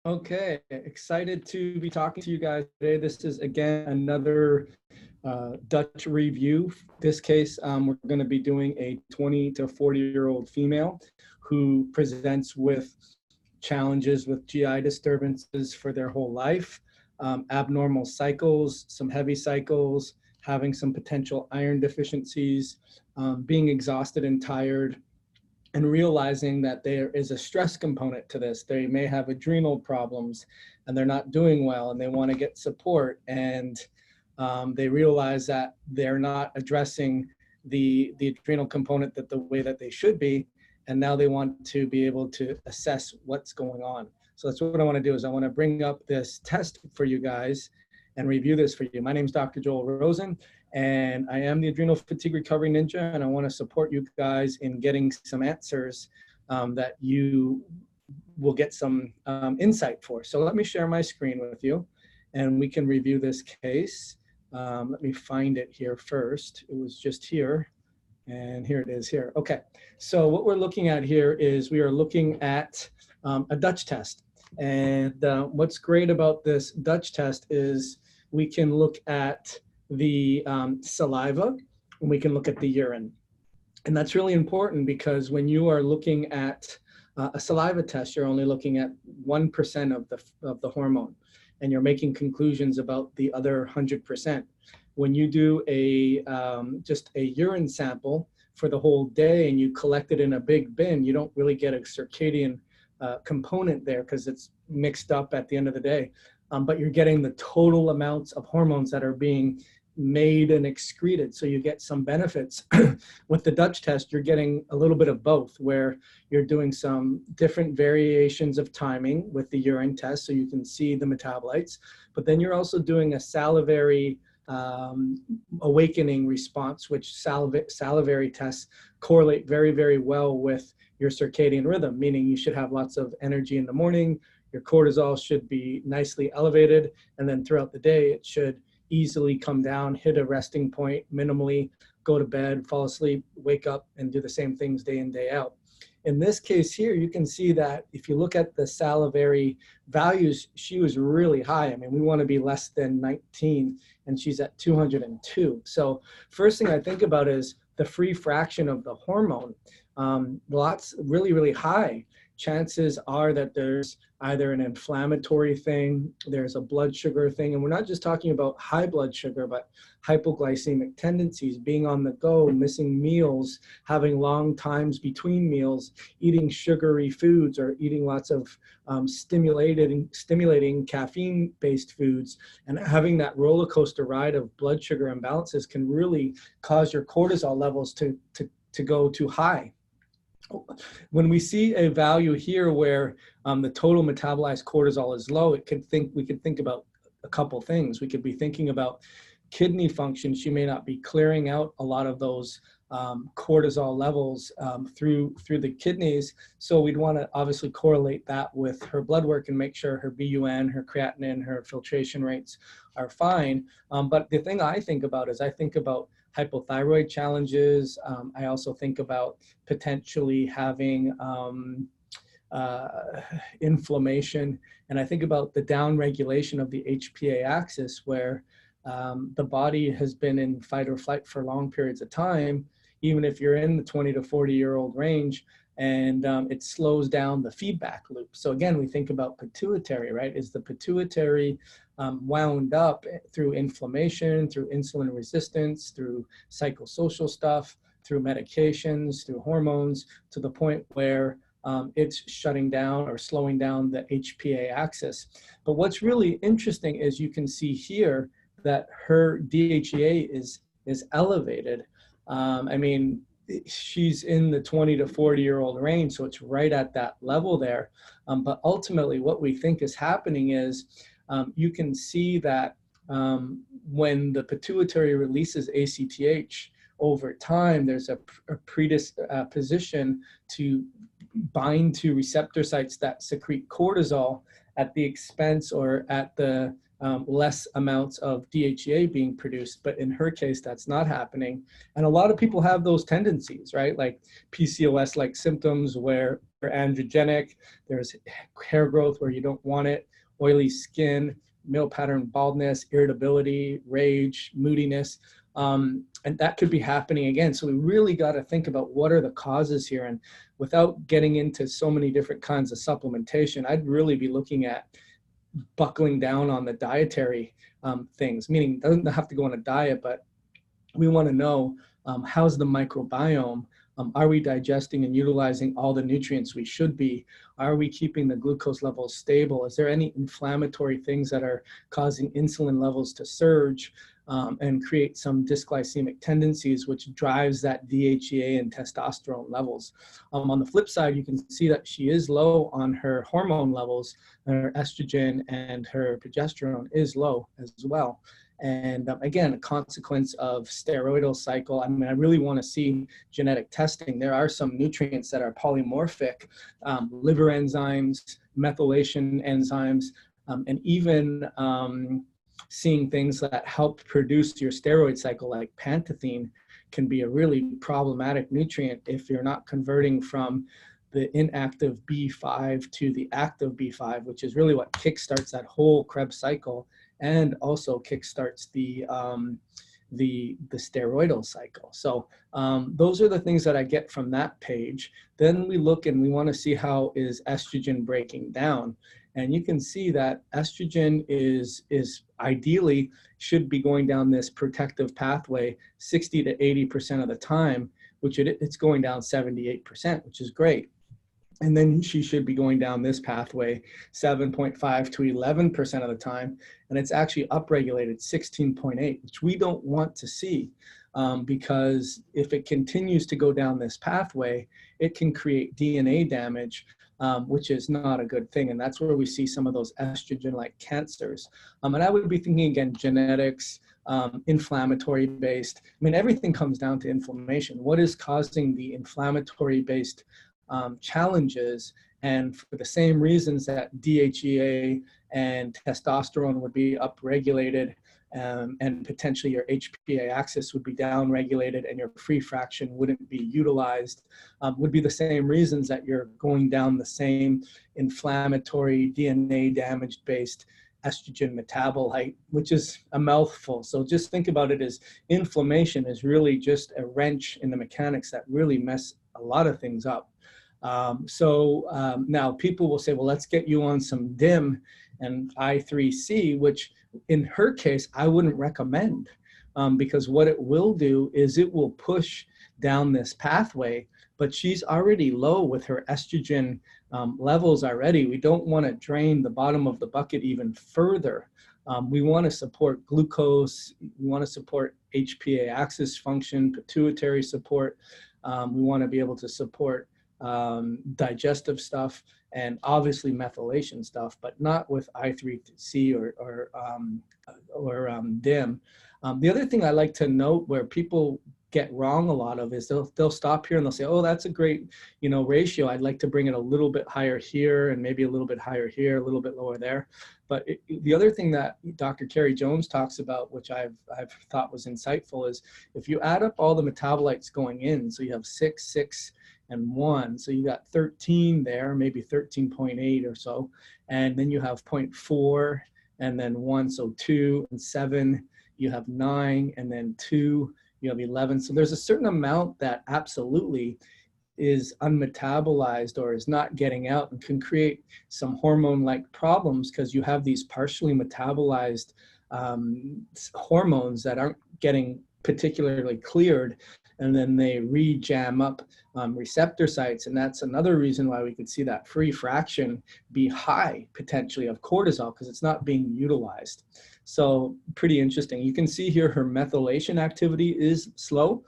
Okay, excited to be talking to you guys today. This is again another Dutch review. This case, we're going to be doing a 20 to 40-year-old female who presents with challenges with GI disturbances for their whole life, abnormal cycles, some heavy cycles, having some potential iron deficiencies, being exhausted and tired, and realizing that there is a stress component to this. They may have adrenal problems and they're not doing well and they want to get support, and they realize that they're not addressing the adrenal component that the way that they should be, and now they want to be able to assess what's going on. So that's what I want to do, is I want to bring up this test for you guys and review this for you. My name is Dr. Joel Rosen, and I am the Adrenal Fatigue Recovery Ninja, and I want to support you guys in getting some answers that you will get some insight for. So let me share my screen with you, and we can review this case. Let me find it here first. It was just here, and here it is here. Okay, so what we're looking at here is we are looking at a Dutch test. And what's great about this Dutch test is we can look at the saliva, and we can look at the urine. And that's really important because when you are looking at a saliva test, you're only looking at 1% of the hormone, and you're making conclusions about the other 100%. When you do just a urine sample for the whole day and you collect it in a big bin, you don't really get a circadian component there because it's mixed up at the end of the day. But you're getting the total amounts of hormones that are being made and excreted. So you get some benefits. With the Dutch test, you're getting a little bit of both, where you're doing some different variations of timing with the urine test so you can see the metabolites, but then you're also doing a salivary awakening response, which salivary tests correlate very, very well with your circadian rhythm, meaning you should have lots of energy in the morning, your cortisol should be nicely elevated, and then throughout the day it should easily come down, hit a resting point minimally, go to bed, fall asleep, wake up, and do the same things day in, day out. In this case here, you can see that if you look at the salivary values, she was really high. I mean, we want to be less than 19, and she's at 202. So first thing I think about is the free fraction of the hormone. Really, really high. Chances are that there's either an inflammatory thing, there's a blood sugar thing, and we're not just talking about high blood sugar, but hypoglycemic tendencies, being on the go, missing meals, having long times between meals, eating sugary foods, or eating lots of stimulating caffeine-based foods, and having that roller coaster ride of blood sugar imbalances can really cause your cortisol levels to go too high. When we see a value here where the total metabolized cortisol is low, we could think about a couple things. We could be thinking about kidney function. She may not be clearing out a lot of those cortisol levels through the kidneys. So we'd want to obviously correlate that with her blood work and make sure her BUN, her creatinine, her filtration rates are fine. But the thing I think about is I think about hypothyroid challenges. I also think about potentially having inflammation, and I think about the downregulation of the HPA axis, where the body has been in fight or flight for long periods of time, even if you're in the 20 to 40-year-old range, and it slows down the feedback loop. So again, we think about pituitary, right? Is the pituitary wound up through inflammation, through insulin resistance, through psychosocial stuff, through medications, through hormones, to the point where it's shutting down or slowing down the HPA axis. But what's really interesting is you can see here that her DHEA is elevated. I mean, she's in the 20 to 40-year-old range, so it's right at that level there. But ultimately, what we think is happening is you can see that when the pituitary releases ACTH over time, there's a predisposition to bind to receptor sites that secrete cortisol at the expense or at the less amounts of DHEA being produced. But in her case, that's not happening. And a lot of people have those tendencies, right? Like PCOS-like symptoms where they're androgenic, there's hair growth where you don't want it, oily skin, male pattern baldness, irritability, rage, moodiness. And that could be happening again. So we really got to think about what are the causes here. And without getting into so many different kinds of supplementation, I'd really be looking at buckling down on the dietary things, meaning it doesn't have to go on a diet, but we want to know how's the microbiome? Are we digesting and utilizing all the nutrients we should be? Are we keeping the glucose levels stable? Is there any inflammatory things that are causing insulin levels to surge and create some dysglycemic tendencies, which drives that DHEA and testosterone levels? On the flip side, you can see that she is low on her hormone levels, and her estrogen and her progesterone is low as well. And again, a consequence of steroidal cycle. I mean, I really want to see genetic testing. There are some nutrients that are polymorphic, liver enzymes, methylation enzymes, and even seeing things that help produce your steroid cycle, like pantethine, can be a really problematic nutrient if you're not converting from the inactive B5 to the active B5, which is really what kickstarts that whole Krebs cycle and also kickstarts the steroidal cycle. So those are the things that I get from that page. Then we look and we want to see how is estrogen breaking down. And you can see that estrogen is ideally should be going down this protective pathway 60 to 80% of the time, which it's going down 78%, which is great. And then she should be going down this pathway 7.5 to 11% of the time. And it's actually upregulated 16.8, which we don't want to see because if it continues to go down this pathway, it can create DNA damage, which is not a good thing. And that's where we see some of those estrogen-like cancers. And I would be thinking, again, genetics, inflammatory based. I mean, everything comes down to inflammation. What is causing the inflammatory based challenges? And for the same reasons that DHEA and testosterone would be upregulated and potentially your HPA axis would be downregulated and your free fraction wouldn't be utilized, would be the same reasons that you're going down the same inflammatory DNA damaged based estrogen metabolite, which is a mouthful. So just think about it as inflammation is really just a wrench in the mechanics that really mess a lot of things up. Now people will say, well, let's get you on some DIM and I3C, which in her case, I wouldn't recommend because what it will do is it will push down this pathway, but she's already low with her estrogen levels already. We don't want to drain the bottom of the bucket even further. We want to support glucose. We want to support HPA axis function, pituitary support. We want to be able to support digestive stuff and obviously methylation stuff, but not with I3C or DIM. The other thing I like to note where people get wrong a lot of is they'll stop here and they'll say, oh, that's a great, ratio. I'd like to bring it a little bit higher here and maybe a little bit higher here, a little bit lower there. But the other thing that Dr. Carrie Jones talks about, which I've thought was insightful, is if you add up all the metabolites going in, so you have 6, and 1, so you got 13 there, maybe 13.8 or so, and then you have 0.4 and then 1, so 2 and 7, you have 9 and then 2, you have 11. So there's a certain amount that absolutely is unmetabolized or is not getting out and can create some hormone-like problems because you have these partially metabolized hormones that aren't getting particularly cleared, and then they re-jam up receptor sites. And that's another reason why we could see that free fraction be high potentially of cortisol because it's not being utilized. So pretty interesting. You can see here her methylation activity is slow.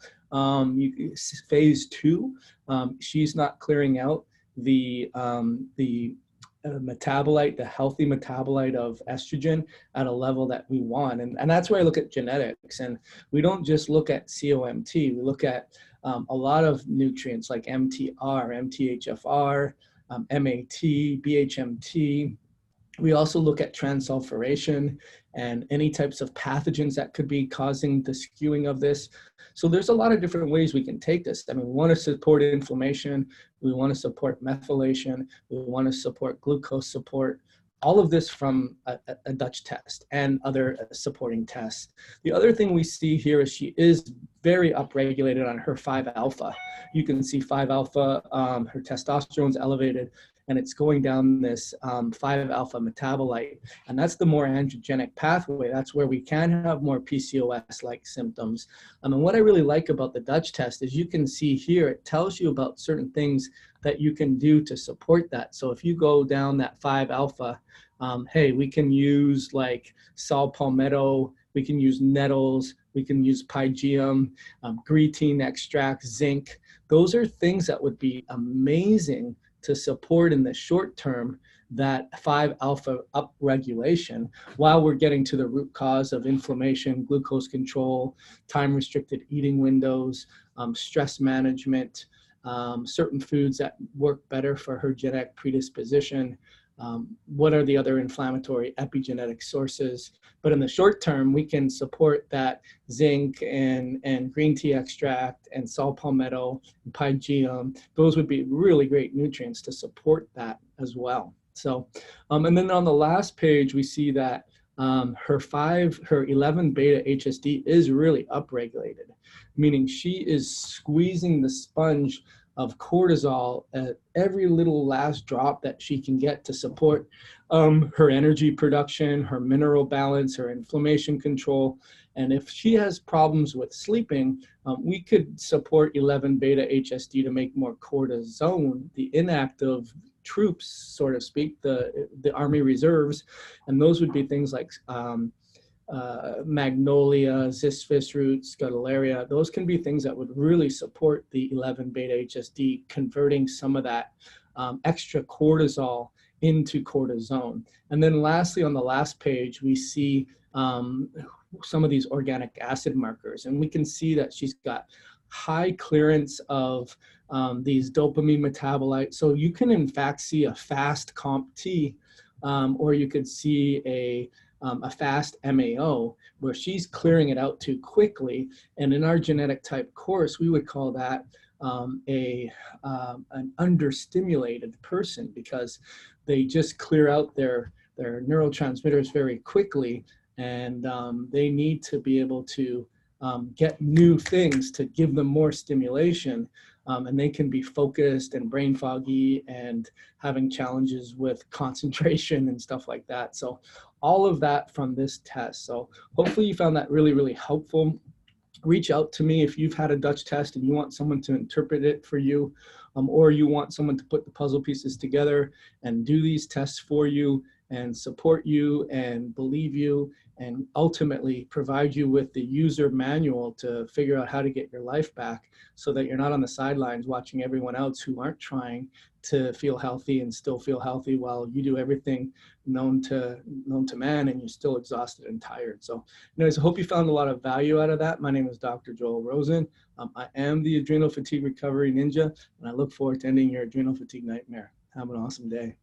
Phase 2, she's not clearing out the metabolite, the healthy metabolite of estrogen at a level that we want. And that's where I look at genetics. And we don't just look at COMT, we look at a lot of nutrients like MTR, MTHFR, MAT, BHMT, We also look at transsulfuration and any types of pathogens that could be causing the skewing of this. So there's a lot of different ways we can take this. I mean, we want to support inflammation, we want to support methylation, we want to support glucose support, all of this from a Dutch test and other supporting tests. The other thing we see here is she is very upregulated on her 5-alpha. You can see 5-alpha, her testosterone's elevated, and it's going down this 5-alpha metabolite. And that's the more androgenic pathway. That's where we can have more PCOS-like symptoms. And what I really like about the Dutch test is you can see here, it tells you about certain things that you can do to support that. So if you go down that 5-alpha, hey, we can use like saw palmetto, we can use nettles, we can use pygeum, green extract, zinc. Those are things that would be amazing to support in the short term that 5-alpha upregulation while we're getting to the root cause of inflammation, glucose control, time-restricted eating windows, stress management, certain foods that work better for her genetic predisposition. What are the other inflammatory epigenetic sources? But in the short term, we can support that zinc and green tea extract and saw palmetto and pygeum. Those would be really great nutrients to support that as well. So, and then on the last page, we see that her 11 beta HSD is really upregulated, meaning she is squeezing the sponge of cortisol at every little last drop that she can get to support her energy production, her mineral balance, her inflammation control. And if she has problems with sleeping, we could support 11 beta HSD to make more cortisone, the inactive troops, so to speak, the Army reserves. And those would be things like magnolia, zispis root, scutellaria. Those can be things that would really support the 11 beta HSD, converting some of that extra cortisol into cortisone. And then lastly, on the last page, we see some of these organic acid markers, and we can see that she's got high clearance of these dopamine metabolites. So you can in fact see a fast COMT, or you could see a fast MAO, where she's clearing it out too quickly. And in our genetic type course, we would call that an understimulated person, because they just clear out their neurotransmitters very quickly, and they need to be able to get new things to give them more stimulation. And they can be focused and brain foggy and having challenges with concentration and stuff like that. So all of that from this test. So hopefully you found that really, really helpful. Reach out to me if you've had a Dutch test and you want someone to interpret it for you, or you want someone to put the puzzle pieces together and do these tests for you and support you and believe you, and ultimately provide you with the user manual to figure out how to get your life back, so that you're not on the sidelines watching everyone else who aren't trying to feel healthy and still feel healthy, while you do everything known to man and you're still exhausted and tired. So anyways, I hope you found a lot of value out of that. My name is Dr. Joel Rosen. I am the Adrenal Fatigue Recovery Ninja, and I look forward to ending your adrenal fatigue nightmare. Have an awesome day.